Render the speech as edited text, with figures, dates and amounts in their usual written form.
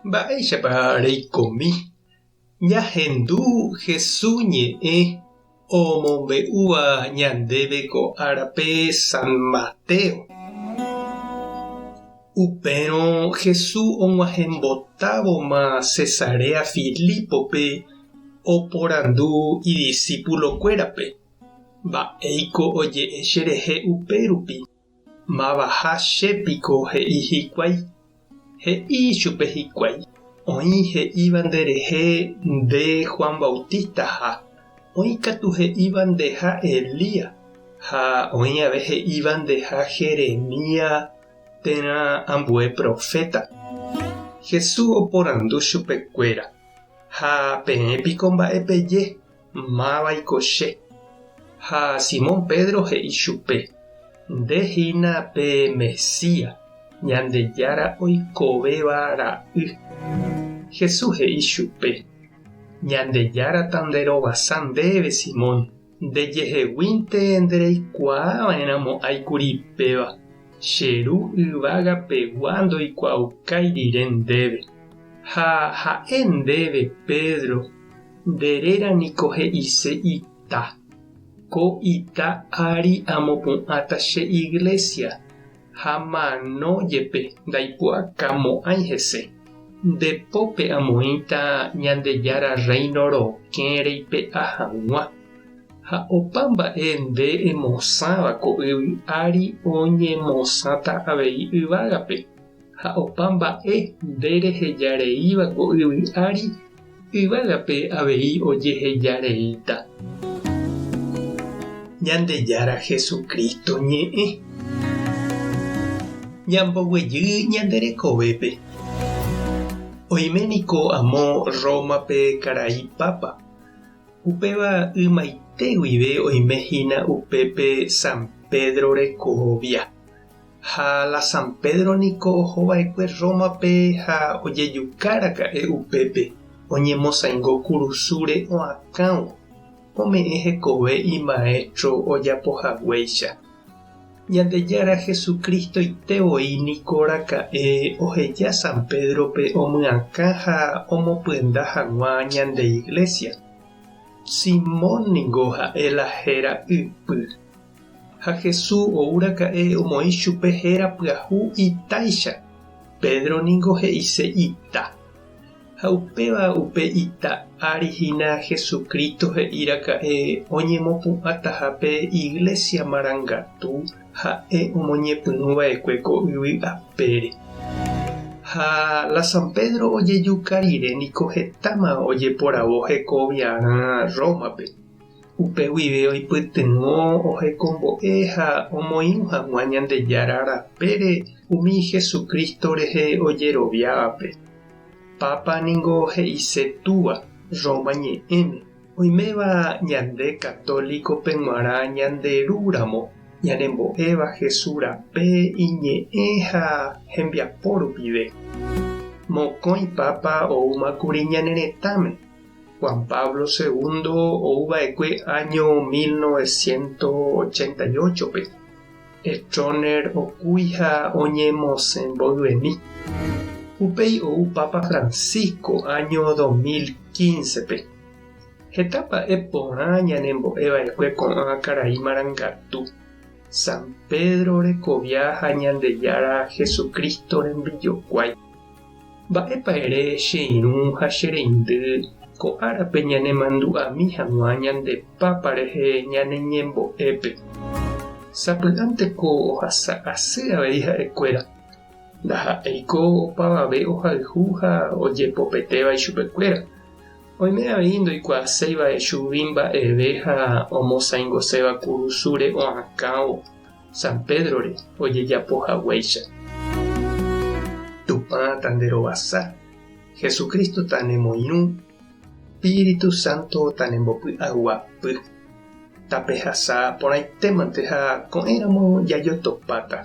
Mba'éichapa reikomi. Ñahendu Jesús ñe'ẽ omombe'úva ñandéve ko árape San Mateo. Upérõ Jesús og̃uahẽmbotávoma Cesarea Filipope oporandu idiscípulokuérape. Mba'éiko oje'e cherehe upérupi. Mavaha chépiko he'i hikuái. He'i chupe hikuái. Oĩ he'íva nderehe nde Juan Bautistaha. Oĩ katu he'íva ndeha Elías. Ha oĩ ave he'íva ndeha Jeremías térã ambue profeta. Jesús oporandu chupekuéra. Ha peẽpiko mba'epeje. Máva'iko che. Ha Simón Pedro he'i chupe. Ndehína pe Mesías. Ñandejára oikovéva ra'y. Jesús he'i chupe. Ñandejára nderovasa ndéve Simón. Ndejeheguínte ndereikuaava'erãmo áikuri péva. Cheru yvága pegua ndoikuaukái rire ndéve. Ha ha'e ndéve Pedro. Nderérãniko he'ise ita. Ko ita ári amopu'ãta che iglesia. Ha manójepe ndaipu'akamo'ãi hese. Ndepópe amoĩta Ñandejára reino rokẽreipe ahag̃ua. Ha opa mba'e nde emosãva ko yvy ári oñemosãta avei yvágape. Ha opa mba'e nderehejareíva ko yvy ári yvágape avei ojehejareíta. Ñandejára Jesucristo ñe'ẽ. Ñamboguejy ñanderekovépe. Oiméniko amo Rómape karai Papa. Upéva ymaite guive oimehína upépe San Pedro rekovia. Ha la San Pedro niko ohova'ekue Rómape ha ojejukára'e upépe. Oñemosãingo kurusúre oakãvo. Ome'ẽ hekove imaestro ojapohaguéicha. Ñandejára Jesucristo itevoi nikoraka'e oheja San Pedrope omyakã ha omopyenda hag̃ua ñande iglesia. Simón ningo ha'e la héra ypy. Ha Jesús ouraka'e omoĩ chupe héra pyahu itáicha. Pedro ningo he'ise ita. Ha upéva upe ita árihína Jesucristo he'íraka'e oñemopu'ãtahápe iglesia marangatu ha'e omoñepyrũva'ekue ko yvy apére. Ha la San Pedro ojejuka rire niko hetáma ojeporavo hekoviarã Rómape. Upe guive oipytyvõ ohekombo'e ha omoĩrũ hag̃ua Ñandejára rapére umi Jesucristo rehe ojeroviávape. Papa ningo he'ise túva Roma ñe'ẽme. Oiméva ñande católico peguara ñanderúramo ñanembo'éva Jesús rape iñe'ẽ ha hembiapo rupive. Mokõi Papa oúmakuri ñane retãme. Juan Pablo II ouva'ekue año 1988pe. Stroner okúi ha oñemosẽ mboyvemi. Upéi ou Papa Francisco año 2015pe. Hetápa eporã ñanembo'eva'ekue ko'ã karai marangatu. San Pedro rekovia ha Ñandejára Jesucristo rembijokuái. Mba'épa ere che irũ ha che reindy ko árape ñanemandu'ami hag̃ua ñande Papa rehe ñaneñembo'épe. Sapy'ánteko ohasa asy avei ha'ekuéra. Ndaha'éiko opavave ohayhu ha ojepopetéva ichupekuéra. Oime avei ndoikuaaséiva echuvi mba'eve ha omosãingoséva kurusúre oakãvo San Pedrore ojejapohaguéicha. Tupã tanderovasa. Jesucristo tanemoirũ. Espíritu Santo tanembopy'aguapy. Tapehasa porãitémante ha ko'ẽramo jajotopáta.